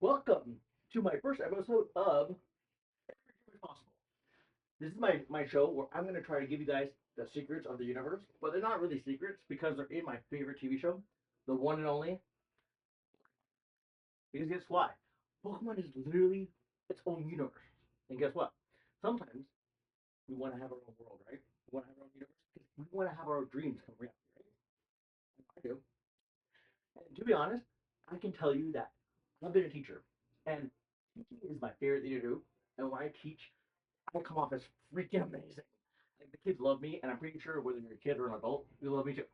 Welcome to my first episode of Everything Possible. This is my show where I'm going to try to give you guys the secrets of the universe, but they're not really secrets because they're in my favorite TV show, the one and only. Because guess why? Pokemon is literally its own universe. And guess what? Sometimes we want to have our own world, right? We want to have our own universe because we want to have our dreams come reality, right? I do. And to be honest, I can tell you that I've been a teacher, and teaching is my favorite thing to do. And when I teach, I come off as freaking amazing. Like the kids love me, and I'm pretty sure whether you're a kid or an adult, you love me too.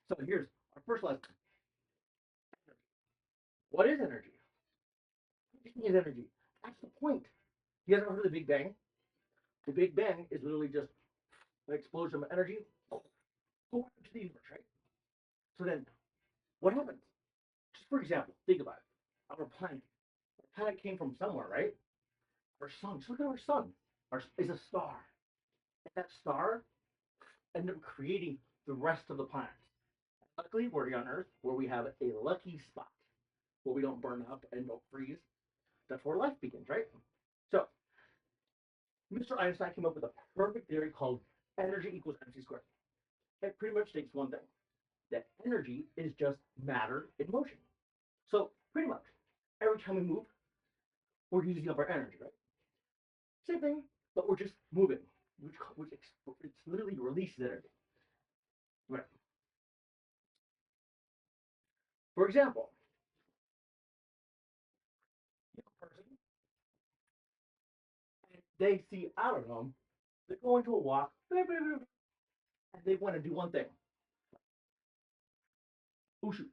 So here's our first lesson. What is energy? Everything is energy. That's the point. You guys ever heard of the Big Bang? The Big Bang is literally just an explosion of energy going into the universe, right? So then, what happens? Just for example, think about it. Our planet. Our planet came from somewhere, right? Our sun. Just look at our sun. Our is a star, and that star ended up creating the rest of the planets. Luckily, we're on Earth, where we have a lucky spot where we don't burn up and don't freeze. That's where life begins, right? So, Mr. Einstein came up with a perfect theory called energy equals mc squared. It pretty much states one thing, that energy is just matter in motion. So, pretty much, every time we move, we're using up our energy, right? Same thing, but we're just moving, which it's literally releases energy. Right. For example, you know, a person, and they see, I don't know, they're going to a walk, and they want to do one thing. Oh shoot.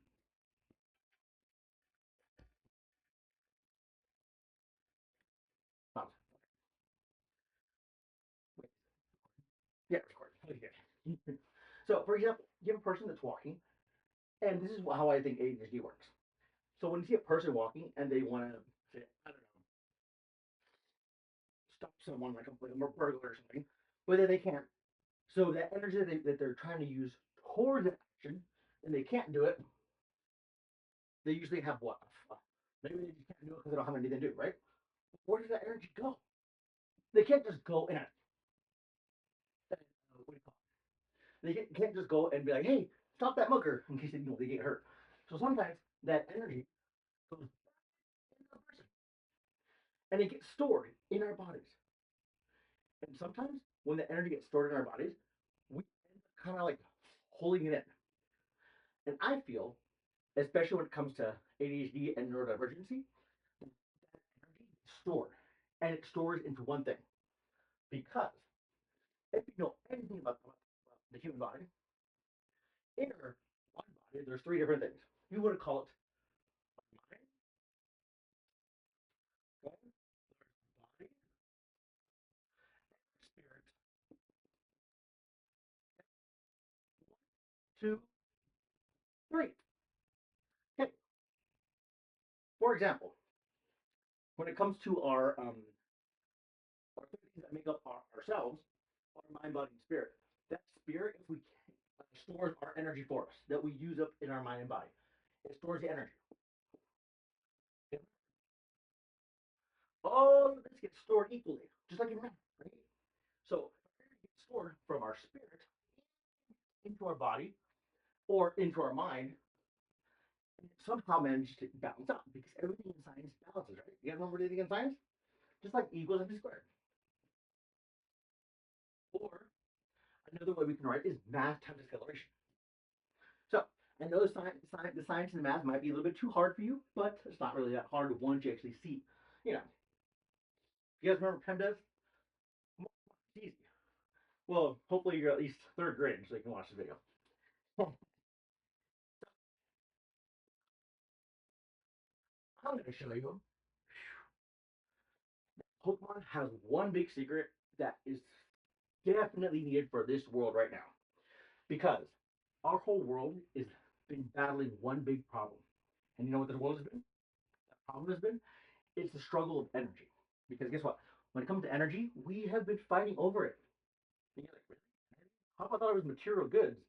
Oh, wait. Yeah, record. Okay. So, for example, you have a person that's walking, and this is how I think ADHD works. So, when you see a person walking and they want to, say, I don't know, stop someone like a burglar or something, but then they can't. So, that energy that they're trying to use towards an action, and they can't do it, they usually have what? Maybe they just can't do it because they don't have anything to do, right? Where does that energy go? They can't just go in a, what do you call it? Can't just go and be like, hey, stop that mucker in case they get hurt. So sometimes that energy goes back into the person and it gets stored in our bodies. And sometimes when the energy gets stored in our bodies, we end up kind of like holding it in. And I feel, especially when it comes to ADHD and neurodivergency, that energy is stored and it stores into one thing. Because if you know anything about the human body, in our one body, there's three different things. You would call it mind, okay? Body, spirit. Two, three. Okay. For example, when it comes to our things that make up ourselves, our mind, body, and spirit. That spirit, if we stores our energy for us that we use up in our mind and body. It stores the energy. All of this gets stored equally, just like in math, right? So energy gets stored from our spirit into our body or into our mind, and it somehow manages to balance out because everything in science balances, right? You guys remember anything in science? Just like E equals mc squared. Or another way we can write is math times acceleration. So I know the science and the math might be a little bit too hard for you, but it's not really that hard once you actually see. You know, you guys remember PEMDAS? It's easy. Well, hopefully you're at least third grade so you can watch the video. I'm going to show you Pokemon has one big secret that is definitely needed for this world right now. Because our whole world is been battling one big problem. And you know what the world has been? That problem has been? It's the struggle of energy. Because guess what? When it comes to energy, we have been fighting over it. And you're like, really? How about I thought it was material goods?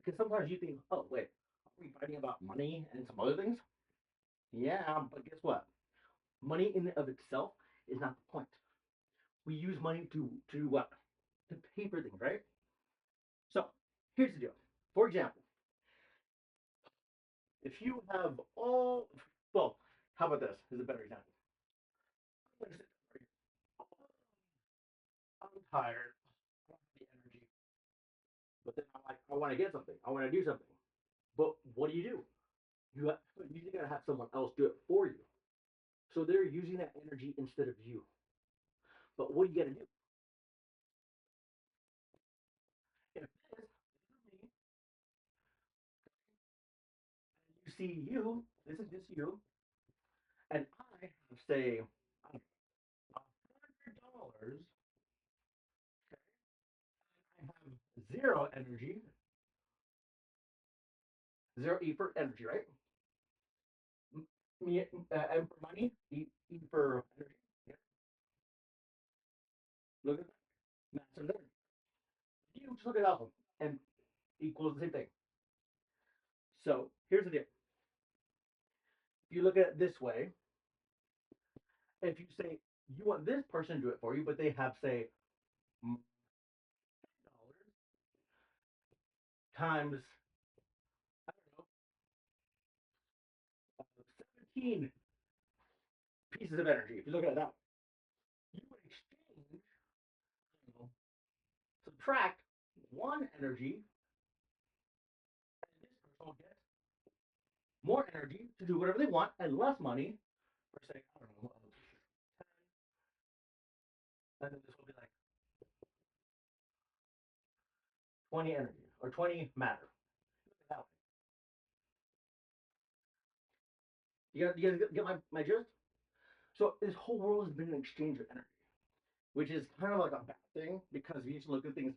Because sometimes you think, oh, wait, are we fighting about money and some other things? Yeah, but guess what? Money in and of itself is not the point. We use money to do what? To pay for things, right? So here's the deal. For example, if you have all, well, how about this? This is a better example. I'm tired. I don't have the energy. But then I'm like, I want to get something. I want to do something. But what do? You usually got to have someone else do it for you. So they're using that energy instead of you. But what do you got to do? If this is me, you see you, this is just you, and I have, say, $100, I have zero energy, zero E for energy, right? Me, M for money, E for energy. Yeah. Look at that. Massive energy. You just look at alpha and equals the same thing. So here's the deal. If you look at it this way, if you say you want this person to do it for you, but they have, say, $10 times, I don't know, 17 pieces of energy. If you look at it that way, you would exchange, you know, subtract one energy, and this person will get more energy to do whatever they want and less money for, say, I don't know, 10, and then this will be like 20 energy or 20 matter. Look at that way. You guys get my gist? So this whole world has been an exchange of energy, which is kind of like a bad thing because we need to look at things.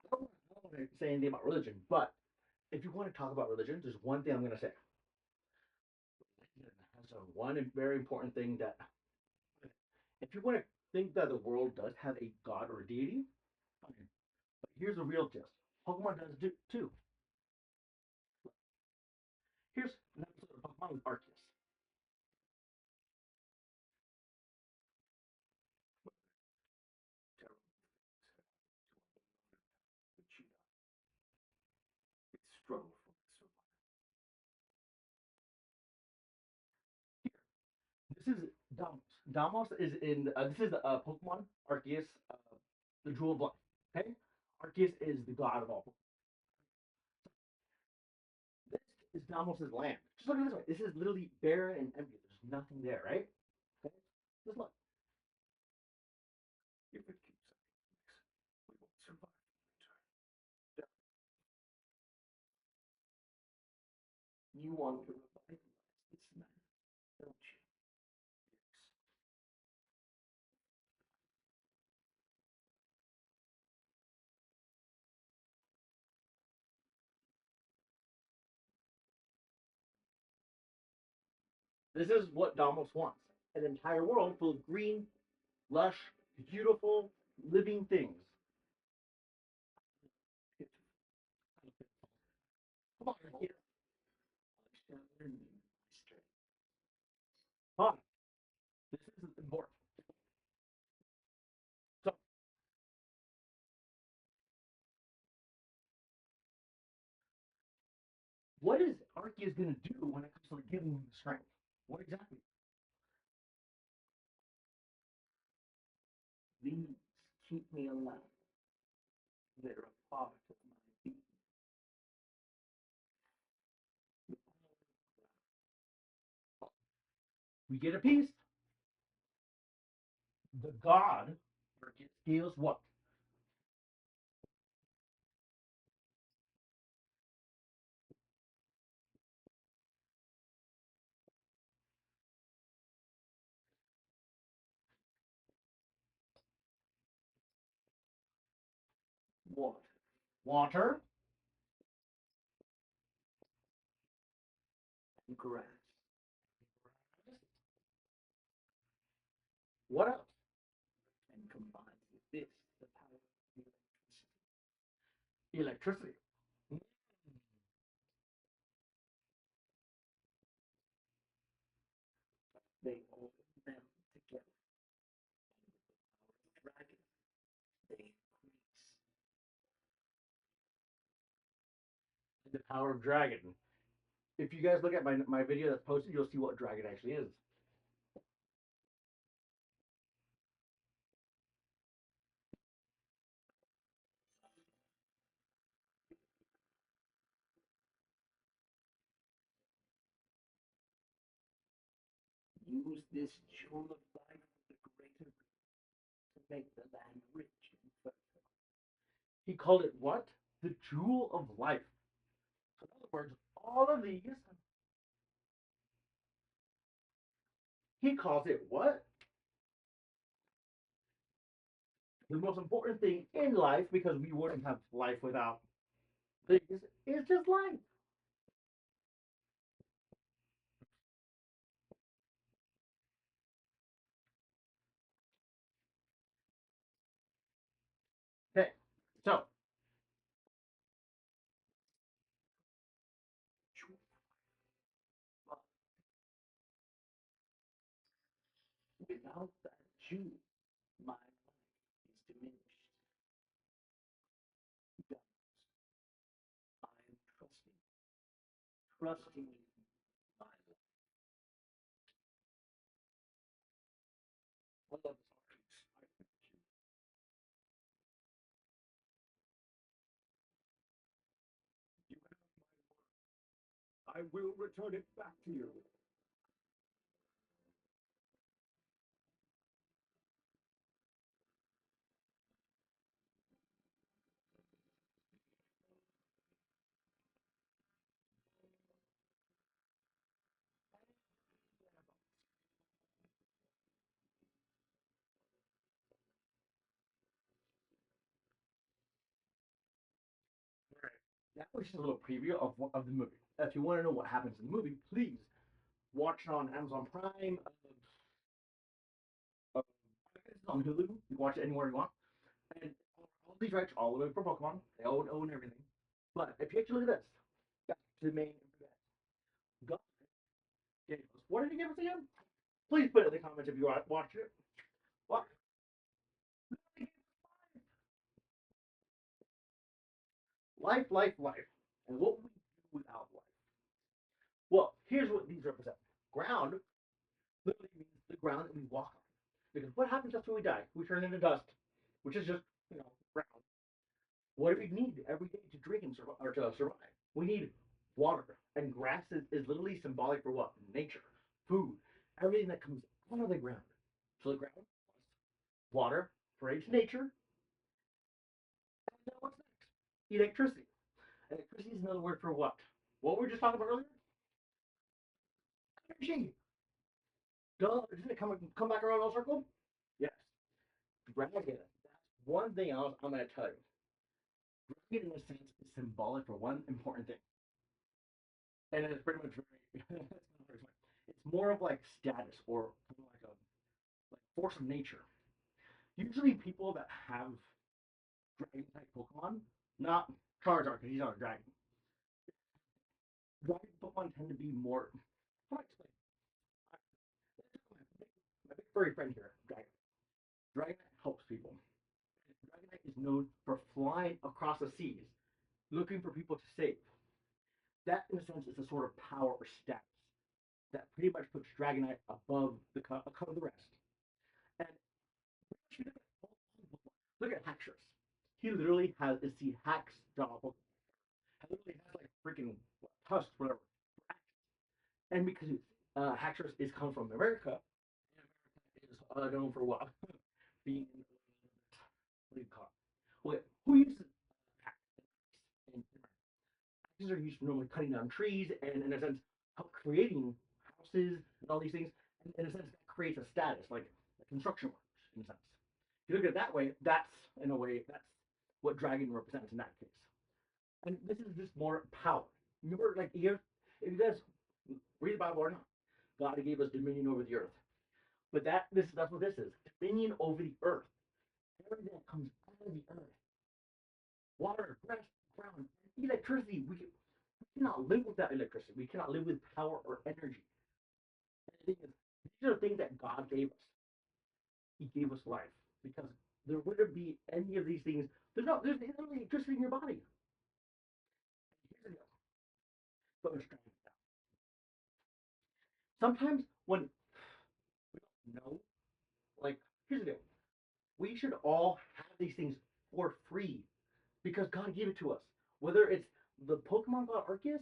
I don't want to say anything about religion, but if you want to talk about religion, there's one thing I'm going to say. That's one very important thing that if you want to think that the world does have a god or a deity, fine. But here's the real gist. Pokemon does do too. Here's an episode of Pokemon with Arceus. It's struggle for survival. This is Damos. Damos is in. This is Pokemon Arceus, the Jewel of Life. Okay, Arceus is the god of all Pokemon. This is Damos's land. Just look at this way. This is literally barren and empty. There's nothing there, right? Okay, just look. If it keeps up, we won't survive. You want to revitalize this man, don't you? This is what Damos wants: an entire world full of green, lush, beautiful, living things. Come on, here. Fine. This isn't important. So, what is Arceus going to do when it comes to giving him the strength? What exactly? These keep me alive. They're a part of my being. We get a piece. The god steals what? Water. Water and grass. What else? And combined with this, the power of electricity. Electricity. They The power of dragon. If you guys look at my video that's posted, you'll see what dragon actually is. Use this jewel of life for the greater good to make the land rich and fertile. He called it what? The jewel of life. So in other words, all of these, he calls it what? The most important thing in life, because we wouldn't have life without these, is just life. Okay, so Without that jewel, my life is diminished. Thus, I am trusting in my life. I love this Arceus. You have my word. I will return it back to you. that was just a little preview of the movie. If you want to know what happens in the movie, please watch it on Amazon Prime. It's on Hulu. You can watch it anywhere you want. And all these rights all the way for Pokemon. They own everything. But if you actually look at this, back to the main event. God gave us. What did he give us again? Please put it in the comments if you watched it. What? Life, life, life. And what would we do without life? Well, here's what these represent. Ground literally means the ground that we walk on. Because what happens after we die? We turn into dust, which is just, ground. What do we need every day to drink and survive, or to survive? We need water. And grass is literally symbolic for what? Nature, food, everything that comes out of the ground. So the ground, water, creates nature. And then what's next? Electricity. Electricity is another word for what? What we were just talking about earlier? Energy. Duh, isn't it come back around all circle? Yes. Dragon. That's one thing else I'm going to tell you. Dragon, in a sense, is symbolic for one important thing. And it's pretty much very, it's more of like status or like a force of nature. Usually, people that have dragon type Pokemon, not Charizard because he's not a dragon. Dragon Pokemon tend to be more. How do I explain? My big furry friend here, Dragon. Dragonite helps people. Dragonite is known for flying across the seas, looking for people to save. That, in a sense, is a sort of power or status that pretty much puts Dragonite above the rest. And look at Haxorus. He literally has is the Hax job. He literally has like freaking tusks, whatever. And because Haxorus is come from America, and America is known for what? Being what do you call it? Okay, who uses axes? Axes are used for normally cutting down trees and, in a sense, help creating houses and all these things. And in a sense, that creates a status, like construction workers, in a sense. If you look at it that way, that's, in a way, that's what dragon represents in that case. And this is just more power. Remember, like, if you guys read the Bible or not, God gave us dominion over the earth. But that's what this is, dominion over the earth. Everything that comes out of the earth, water, grass, ground, electricity. We cannot live without electricity. We cannot live with power or energy. And the thing is, these are things that God gave us. He gave us life because there wouldn't be any of these things. There's no electricity in your body. Here's the deal. but we're striving for that. Sometimes when we don't know, like, here's the deal. We should all have these things for free because God gave it to us. Whether it's the Pokemon God Arceus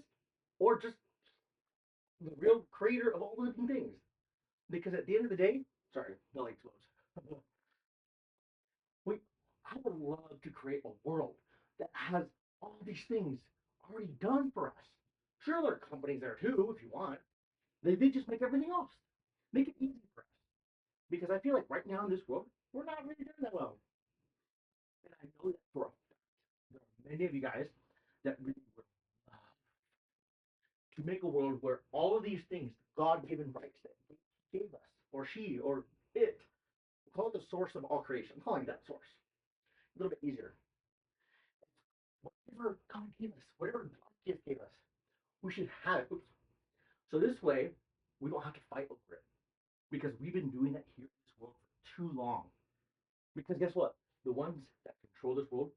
or just the real creator of all living things. Because at the end of the day, sorry, the lights closed. we, I would love to create a world that has all these things already done for us. Sure, there are companies there too, if you want. They just make everything else. Make it easy for us. Because I feel like right now in this world, we're not really doing that well. And I know that for a fact. There are many of you guys that really would love to make a world where all of these things, God given rights that He gave us, or she, or it, we'll call it the source of all creation. I'm calling that source. A little bit easier. Whatever God gave us, whatever God gift gave us, we should have it. Oops. So this way, we don't have to fight over it. Because we've been doing that here in this world for too long. Because guess what? The ones that control this world,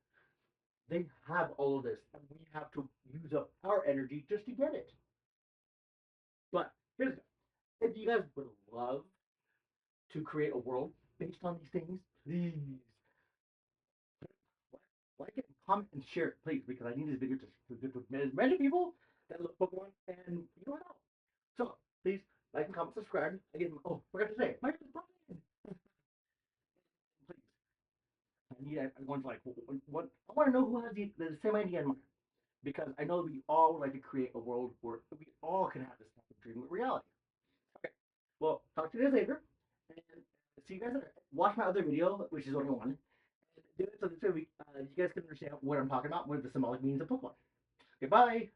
they have all of this, and we have to use up our energy just to get it. But here's if you guys would love to create a world based on these things, please like it, comment, and share it, please, because I need this video to as many people that love Pokemon and you know what? So please like and comment, subscribe. Again, oh, forgot to say, my name is Brian. Please, I want to like what I want to know who has the same idea in mind because I know we all would like to create a world where we all can have this type of dream reality. Okay, well, talk to you guys later, and see you guys later. Watch my other video, which is only one, and do it so this way you guys can understand what I'm talking about, what the symbolic meanings of Pokemon. Okay, bye.